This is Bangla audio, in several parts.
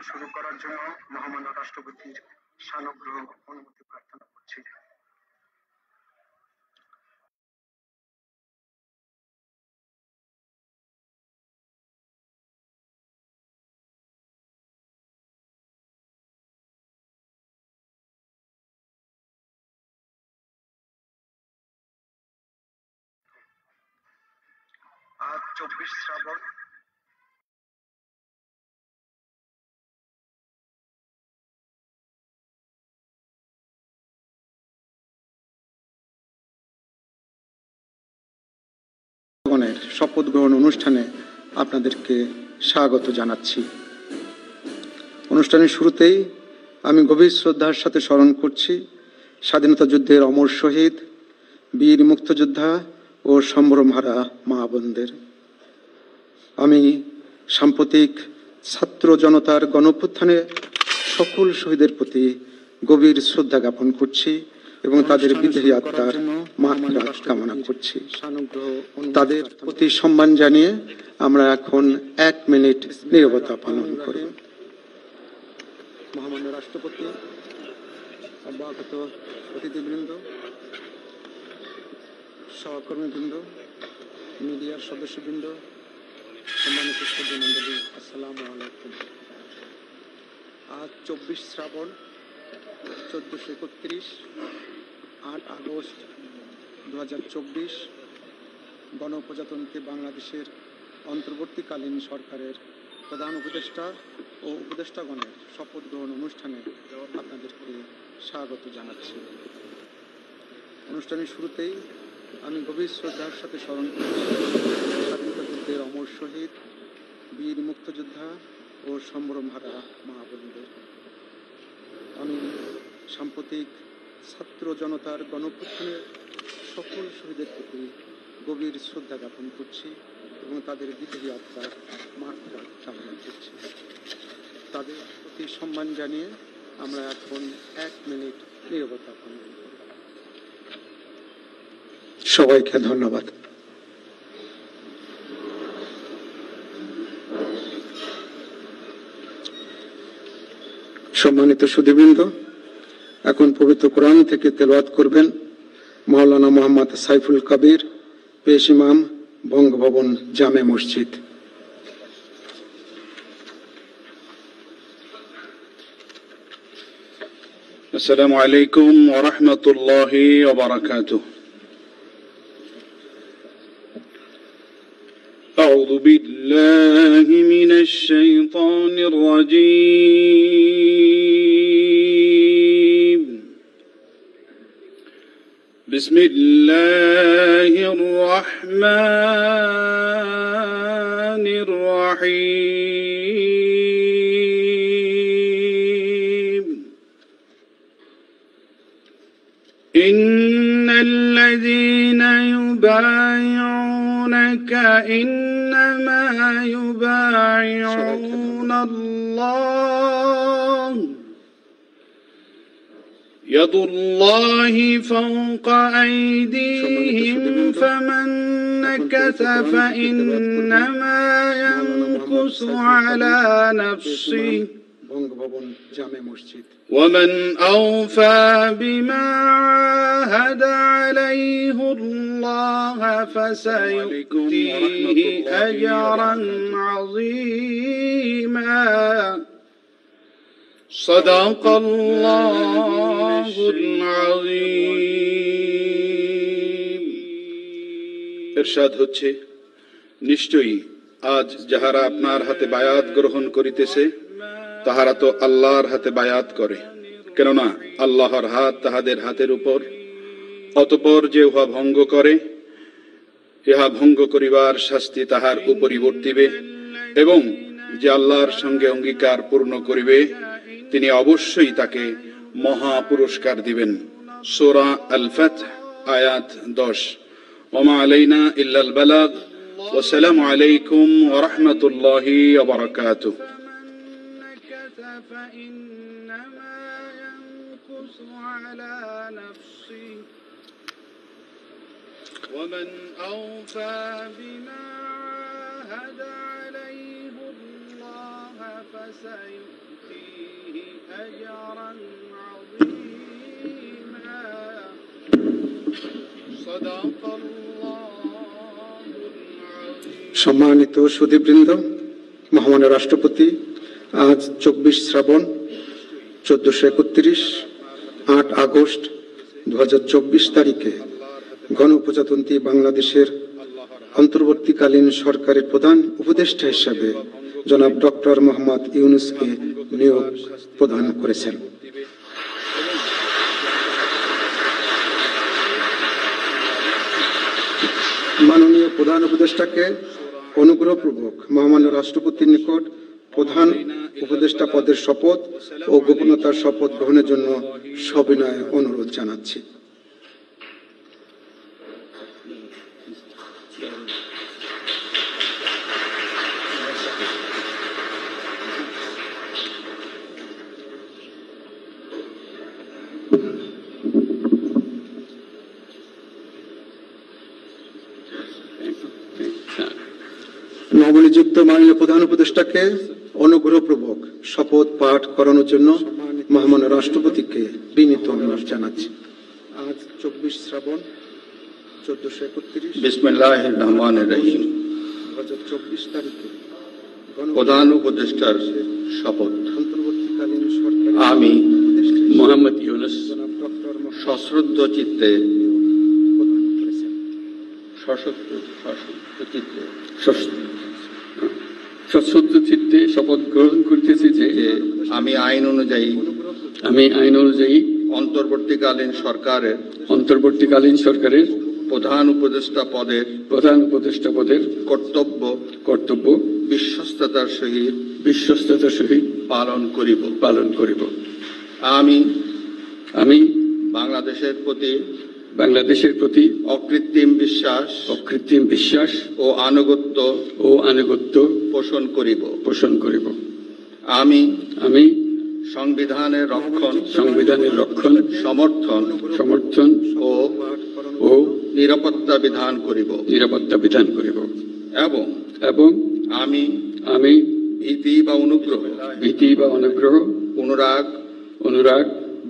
শুরু করার জন্য মহামান্য রাষ্ট্রপতির সানুগ্রহ অনুমতি প্রার্থনা করছি। আজ 24 শ্রাবণ শপথ গ্রহণ অনুষ্ঠানে আপনাদেরকে স্বাগত জানাচ্ছি। অনুষ্ঠানের শুরুতেই আমি গভীর শ্রদ্ধার সাথে স্মরণ করছি স্বাধীনতা যুদ্ধের অমর শহীদ, বীর মুক্তিযোদ্ধা ও সম্ভ্রমহারা মা বোনদের। আমি সাম্প্রতিক ছাত্র জনতার গণঅভ্যুত্থানে সকল শহীদের প্রতি গভীর শ্রদ্ধা জ্ঞাপন করছি এবং তাদের বিদেহী আত্মার মাগফিরাত কামনা করছি। তাদের প্রতি সম্মান জানিয়ে আমরা এখন 1 মিনিট নীরবতা পালন করব। মহামান্য রাষ্ট্রপতি, অব্যাহত অতিথিবৃন্দ, সহকর্মীবৃন্দ, মিডিয়ার সদস্যবৃন্দ, সম্মানিত শ্রদ্ধেয় মণ্ডলী, আসসালামু আলাইকুম। আজ 24 শ্রাবণ 1431, 8 আগস্ট 2024 গণপ্রজাতন্ত্রী বাংলাদেশের অন্তর্বর্তীকালীন সরকারের প্রধান উপদেষ্টা ও উপদেষ্টাগণের শপথ গ্রহণ অনুষ্ঠানে আপনাদেরকে স্বাগত জানাচ্ছি। অনুষ্ঠানের শুরুতেই আমি গভীর শ্রদ্ধার সাথে স্মরণ করছি স্বাধীনতা যুদ্ধের অমর শহীদ, বীর মুক্তিযোদ্ধা ও সম্ভ্রমহারা মা বোনদের। আমি সাম্প্রতিক ছাত্র জনতার গণঅভ্যুত্থানে সকল শহীদের প্রতি গভীর শ্রদ্ধা জ্ঞাপন করছি এবং তাদের বিদেহী আত্মার মাগফিরাত কামনা করছি। তাদের প্রতি সম্মান জানিয়ে আমরা এখন 1 মিনিট নীরবতা পালন করব। সবাইকে ধন্যবাদ। সম্মানিত সুধীবৃন্দ, এখন পবিত্র কোরআন থেকে তেলাওয়াত করবেন মাওলানা মোহাম্মদ সাইফুল কবির, পেশ ইমাম, বঙ্গভবন জামে মসজিদ। আসসালামু আলাইকুম ওয়া রাহমাতুল্লাহি ওয়া বারাকাতুহু। আউযু বিল্লাহি মিনাশ শাইতানির রাজীম। বিসমিল্লাহির রাহমানির রাহিম। ইন্নাল্লাযীনা ইউবাইউনাকা ইন্নামা ইউবাইউনাল্লাহ ইয়াদুল্লাহি ফাওকা আইদিহিম ফামান নাকাসা ফাইন্নামা ইয়ানকুসু আলা নাফসিহি বঙ্গভবন জামে মসজিদ। ومن أوفى بما عاهد عليه الله فسيؤتيه أجرا عظيما صدق الله العظيم। ইরশাদ হচ্ছে, নিশ্চয়ই আজ যাহারা আপনার হাতে বায়াত গ্রহণ করিতেছে তাহারা তো আল্লাহর হাতে বায়াত করে, কেননা আল্লাহর হাত তাহাদের হাতের উপর। অতঃপর যে উহা ভঙ্গ করে, ইহা ভঙ্গ করিবার শাস্তি তাহার উপরই বর্তিবে, এবং যে আল্লাহর সঙ্গে অঙ্গীকার পূর্ণ করিবে তিনি অবশ্যই তাকে মহা পুরস্কার দিবেন। সূরা আল ফাতহ আয়াত 10। ওমা আলাইনা ইল্লাল বালাগ। ওয়াসসালামু আলাইকুম ওয়া রাহমাতুল্লাহি ওয়া বারাকাতুহু। فإنما ينكث على نفسه ومن أوفى بما عاهد عليه الله فسيؤتيه أجرا عظيما صدق الله العظيم সম্মানিত সুধীবৃন্দ, মহামান্য রাষ্ট্রপতি আজ 24 শ্রাবণ 1431 8 আগস্ট 2024 তারিখে গণপ্রজাতন্ত্রী বাংলাদেশের অন্তর্বর্তীকালীন সরকারের প্রধান উপদেষ্টা হিসাবে জনাব ডক্টর মোহাম্মদ ইউনূসকে নিয়োগ প্রদান করেছেন। মাননীয় প্রধান উপদেষ্টাকে অনুগ্রহপূর্বক মহামান্য রাষ্ট্রপতির নিকট প্রধান উপদেষ্টা পদের শপথ ও গোপনীয়তার শপথ গ্রহণের জন্য সবিনয় অনুরোধ জানাচ্ছি। নবনিযুক্ত মাননীয় প্রধান উপদেষ্টাকে অনুগ্রহপূর্বক শপথ পাঠ করানোর জন্য মহামান্য রাষ্ট্রপতিকে বিনীত অনুরোধ জানাচ্ছি। আজ 24 শ্রাবণ 1431 বিসমিল্লাহির রহমানির রহিম। 2024 তারিখে প্রধান উপদেষ্টার শপথ। অন্তর্বর্তীকালীন সরকার আমি মোহাম্মদ ইউনূস জনাব ডক্টর সশ্রদ্ধ চিত্তে প্রদান করেছেন। সশ্রদ্ধ চিত্তে শপথ গ্রহণ করিতেছি যে আমি আইন অনুযায়ী অন্তর্বর্তীকালীন সরকারের প্রধান উপদেষ্টা পদের কর্তব্য বিশ্বস্ততার সহিত পালন করিব। আমি বাংলাদেশের প্রতি অকৃত্রিম বিশ্বাস ও আনুগত্য পোষণ করিব। আমি সংবিধানের রক্ষণ সমর্থন ও নিরাপত্তা বিধান করিব এবং আমি ভীতি বা অনুগ্রহ অনুরাগ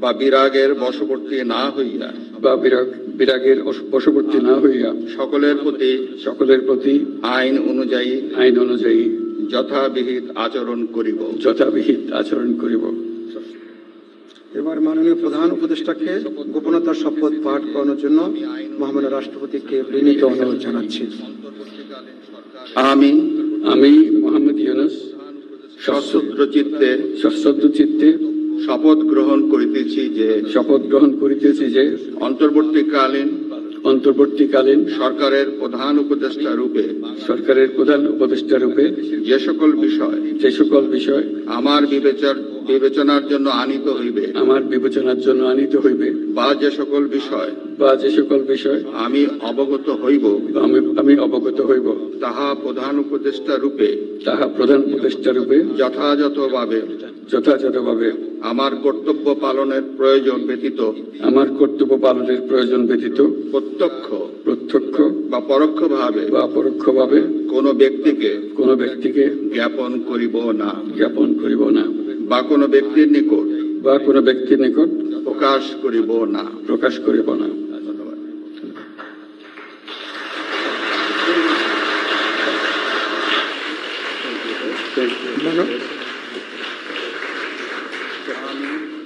বা বিরাগের বশবর্তী না হইয়া সকলের প্রতি আইন অনুযায়ী যথাবিহিত আচরণ করিব। এবার মাননীয় প্রধান উপদেষ্টাকে গোপনীয়তার শপথ পাঠ করানোর জন্য মহামান্য রাষ্ট্রপতিকে বিনীত অনুরোধ জানাচ্ছি। আমি মোহাম্মদ ইউনূস সশ্রদ্ধ চিত্তে শপথ গ্রহণ করিতেছি যে অন্তর্বর্তীকালীন সরকারের প্রধান উপদেষ্টা রূপে যে সকল বিষয় আমার বিবেচনার জন্য আনিত হইবে বা যে সকল বিষয় আমি অবগত হইব তাহা প্রধান উপদেষ্টা রূপে যথাযথভাবে আমার কর্তব্য পালনের প্রয়োজন ব্যতীত প্রত্যক্ষ বা পরোক্ষভাবে কোন ব্যক্তিকে জ্ঞাপন করিব না বা কোন ব্যক্তির নিকট প্রকাশ করিব না।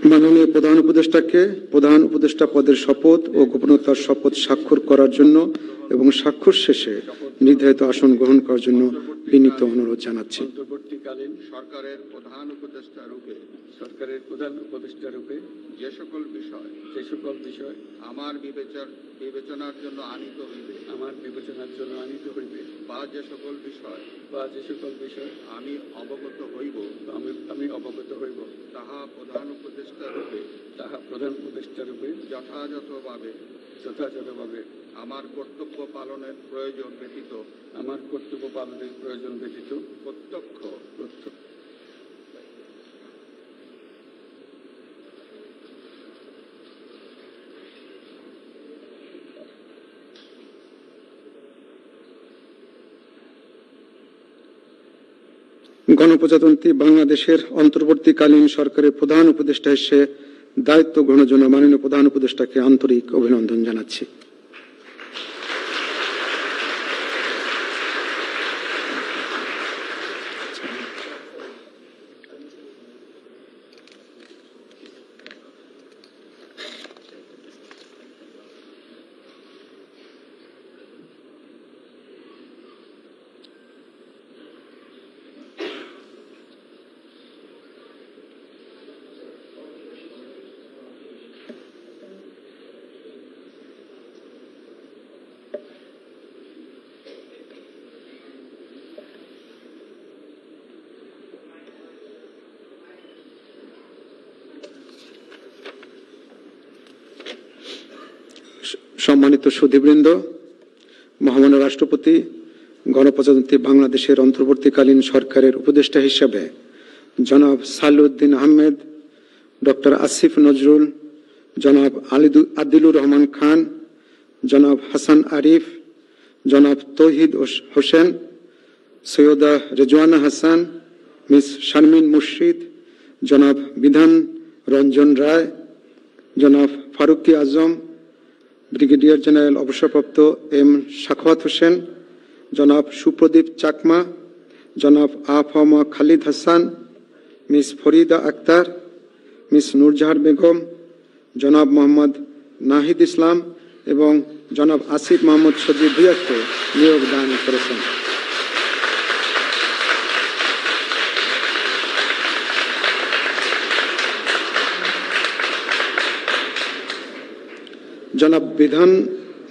মাননীয় প্রধান উপদেষ্টাকে প্রধান উপদেষ্টা পদের শপথ ও গোপনীয়তার শপথ স্বাক্ষর করার জন্য এবং স্বাক্ষর শেষে নির্ধারিত আসন গ্রহণ করার জন্য বিনীত অনুরোধ জানাচ্ছি। অন্তর্বর্তীকালীন সরকারের প্রধান উপদেষ্টা রূপে যে সকল বিষয় আমার বিবেচনার জন্য আনিত হইবে বা যে সকল বিষয় আমি অবগত হইব তাহা প্রধান উপদেষ্টা রূপে যথাযথভাবে আমার কর্তব্য পালনের প্রয়োজন ব্যতীত প্রত্যক্ষ গণপ্রজাতন্ত্রী বাংলাদেশের অন্তর্বর্তীকালীন সরকারের প্রধান উপদেষ্টা হিসেবে দায়িত্ব গ্রহণের জন্য মাননীয় প্রধান উপদেষ্টাকে আন্তরিক অভিনন্দন জানাচ্ছি। সম্মানিত সুধীবৃন্দ, মহামান্য রাষ্ট্রপতি গণপ্রজাতন্ত্রী বাংলাদেশের অন্তর্বর্তীকালীন সরকারের উপদেষ্টা হিসাবে জনাব সালেউদ্দিন আহমেদ, ডক্টর আসিফ নজরুল, জনাব আদিলুর রহমান খান, জনাব হাসান আরিফ, জনাব তৌহিদ হোসেন, সৈয়দা রেজওয়ানা হাসান, মিস শারমিন মুর্শিদ, জনাব বিধান রঞ্জন রায়, জনাব ফারুকি আজম, ব্রিগেডিয়ার জেনারেল অবসরপ্রাপ্ত এম সাখাওয়াত হোসেন, জনাব সুপ্রদীপ চাকমা, জনাব আফম খালিদ হাসান, মিস ফরিদা আক্তার, মিস নূরজাহান বেগম, জনাব মোহাম্মদ নাহিদ ইসলাম এবং জনাব আসিফ মোহাম্মদ সজিব ভুঁইয়াকে নিয়োগ দান করেছেন। জনাব বিধান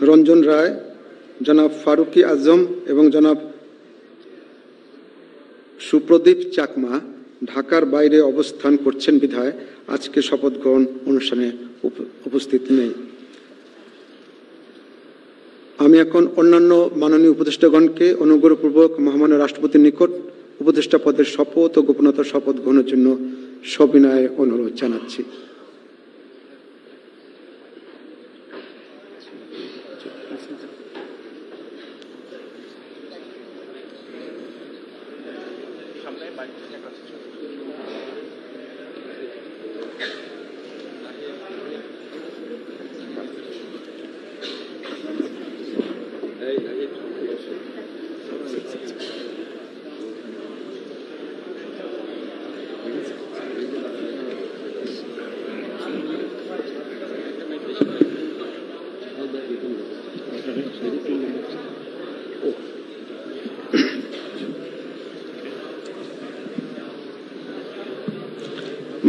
রঞ্জন রায়, জনাব ফারুকি আজম এবং জনাব সুপ্রদীপ চাকমা ঢাকার বাইরে অবস্থান করছেন বিধায় আজকে শপথ গ্রহণ অনুষ্ঠানে উপস্থিত নেই। আমি এখন অন্যান্য মাননীয় উপদেষ্টাগণকে অনুগ্রহপূর্বক মহামান্য রাষ্ট্রপতির নিকট উপদেষ্টা পদের শপথ ও গোপনতার শপথ গ্রহণের জন্য সবিনয়ে অনুরোধ জানাচ্ছি।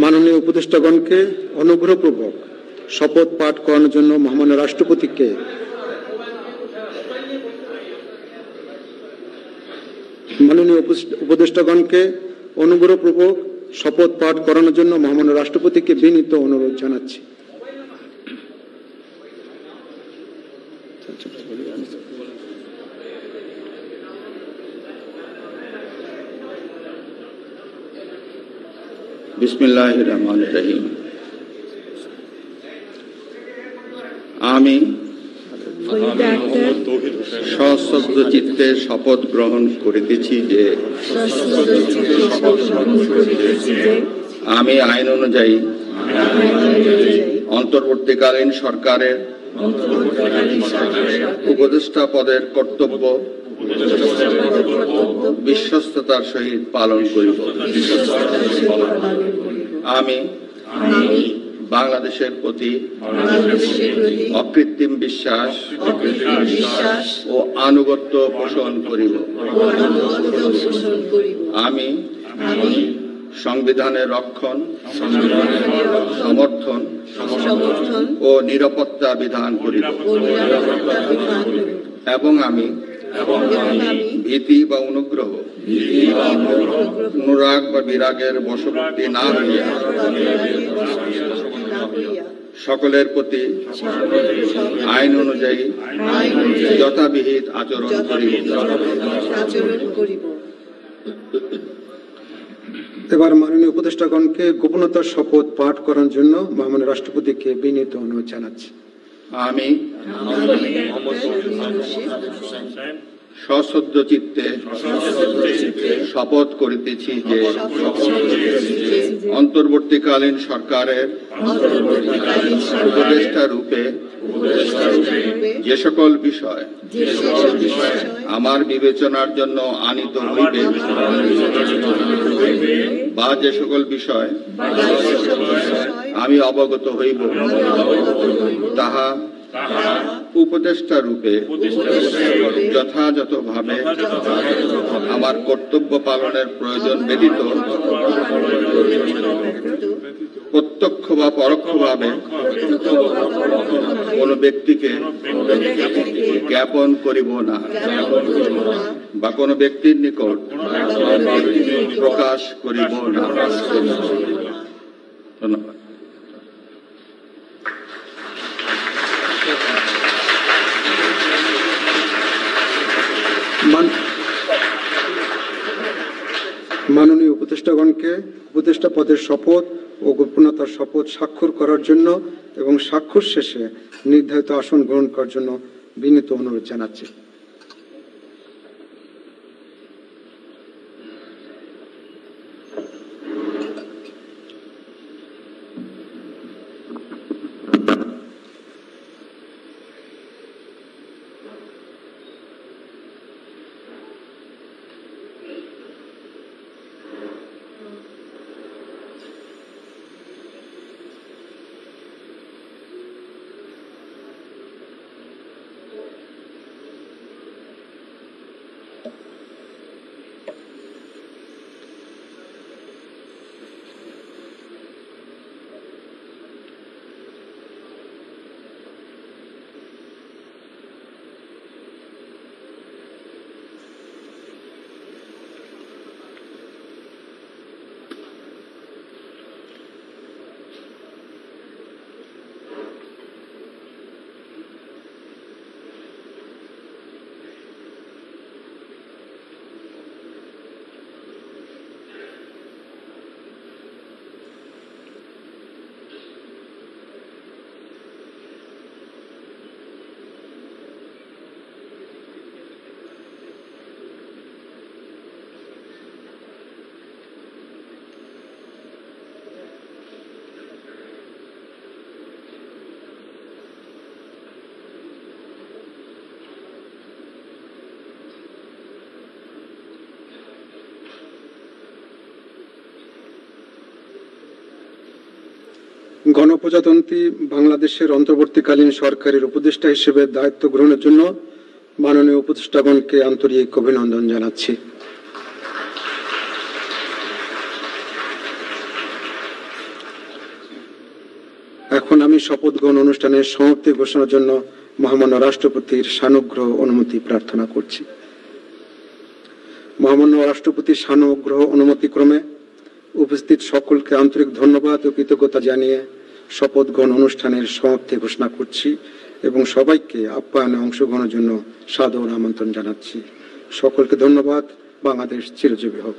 মাননীয় উপদেষ্টাগণকে অনুগ্রহপূর্বক শপথ পাঠ করানোর জন্য মহামান্য রাষ্ট্রপতিকে মাননীয় উপদেষ্টাগণকে অনুগ্রহপূর্বক শপথ পাঠ করানোর জন্য মহামান্য রাষ্ট্রপতিকে বিনীত অনুরোধ জানাচ্ছি। বিসমিল্লাহির রহমানির রহিম। আমি সশ্রদ্ধ চিত্তে শপথ গ্রহণ করিতেছি যে আমি আইন অনুযায়ী অন্তর্বর্তীকালীন সরকারের উপদেষ্টা পদের কর্তব্য বিশ্বস্ততার সহিত পালন করিব। আমি বাংলাদেশের প্রতি অকৃত্রিম বিশ্বাস ও আনুগত্য পোষণ করিব। আমি সংবিধানের রক্ষণ, সমর্থন ও নিরাপত্তা বিধান করিব এবং আমি ভীতি বা অনুগ্রহ, অনুরাগ বা বিরাগের বশবর্তী না হইয়া সকলের প্রতি আইন অনুযায়ী যথাবিহিত আচরণ করিব। এবার মাননীয় উপদেষ্টাগণকে গোপনতার শপথ পাঠ করার জন্য মহামান্য রাষ্ট্রপতিকে বিনীত অনুরোধ জানাচ্ছি। আমি সশ্রদ্ধ চিত্তে শপথ করিতেছি যে অন্তর্বর্তীকালীন সরকারের উপদেষ্টা রূপে যে সকল বিষয় আমার বিবেচনার জন্য আনিত হইবে বা যে সকল বিষয় আমি অবগত হইব তাহা উপদেষ্টা রূপে যথাযথভাবে আমার কর্তব্য পালনের প্রয়োজন ব্যতীত প্রত্যক্ষ বা পরোক্ষভাবে কোন ব্যক্তিকে জ্ঞাপন করিব না বা কোন ব্যক্তির নিকট প্রকাশ করিব না। ধন্যবাদ। মাননীয় উপদেষ্টাগণকে উপদেষ্টা পদের শপথ ও গোপনীয়তার শপথ স্বাক্ষর করার জন্য এবং স্বাক্ষর শেষে নির্ধারিত আসন গ্রহণ করার জন্য বিনীত অনুরোধ জানাচ্ছি। গণপ্রজাতন্ত্রী বাংলাদেশের অন্তর্বর্তীকালীন সরকারের উপদেষ্টা হিসেবে দায়িত্ব গ্রহণের জন্য মাননীয় উপদেষ্টাগণকে আন্তরিক অভিনন্দন জানাচ্ছি। এখন আমি শপথ গ্রহণ অনুষ্ঠানের সমাপ্তি ঘোষণার জন্য মহামান্য রাষ্ট্রপতির সানুগ্রহ অনুমতি প্রার্থনা করছি। মহামান্য রাষ্ট্রপতির সানুগ্রহ অনুমতি ক্রমে উপস্থিত সকলকে আন্তরিক ধন্যবাদ ও কৃতজ্ঞতা জানিয়ে শপথ গ্রহণ অনুষ্ঠানের সমাপ্তি ঘোষণা করছি এবং সবাইকে আপ্যায়নে অংশগ্রহণের জন্য সাদর আমন্ত্রণ জানাচ্ছি। সকলকে ধন্যবাদ। বাংলাদেশ চিরজীবী হোক।